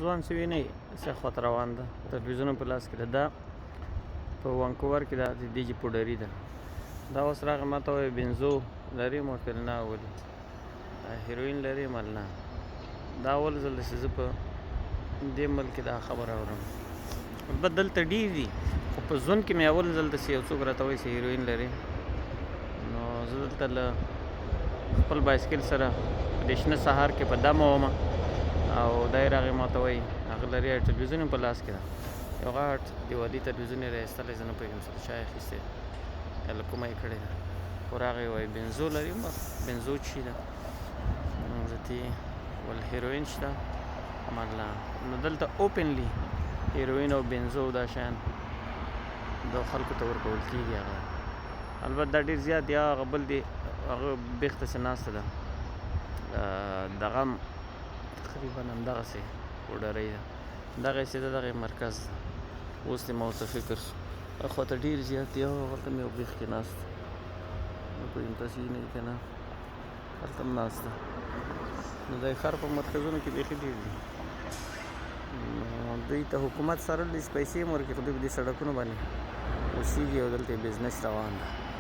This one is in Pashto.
ځوان شوي نه څه خواته روان ده تلویزیون په لاس کې ده دا په وانکوور کې د دیجی پوډري ده دا اوس راغی ما ته وایي بنزو لري ما ورته نه ولې هیروین لري مل نه دا اول ځل ده چې زه په دې ملک کې دا خبره اورم البته دلته ډېر دي خو په ژوند کې مې اول ځل داسې یو څوک راته وایي چې هیروین لري نو زه دلته له خپل بایسکل سره په دې شنه سهار کې په دمه ومه او دا یې راغی ما ته وایي هغه لري تلویزیون یې په لاس کې ده یو غټ دیوالي تلویزیون یې راایستلی زه نه پوهېږم چې چا یې اخیستی یا له کومه یې کړې ده خو راغی وایي بنزو لري بنزو چی ده زه ته ول هیروین شته مله نو دلته اوپنلی هیروین او بنزو دا شیان د خلکو ته ورکول کېږي هغه البته دا ډېر زیات دی هغه بل دی هغه بیخته چې ناسته ده دغه هم تقریبا همدغسې پوډرۍ ده دغسې د دغې مرکز ده اوس دې ما ورته فکر شو اخوا ته ډېر زیات دی هغه هم یو بیخ کې ناست نه پوهېږم تاسې وینئ که نه هلته هم ناست ده نو د ښار په مرکزونو کې بیخي ډېر دي دوی ته حکومت سره لږ پیسې هم ورکوي خو دوی په دې سړکونو باندې اوسېږي او دلته یې بزنس روان ده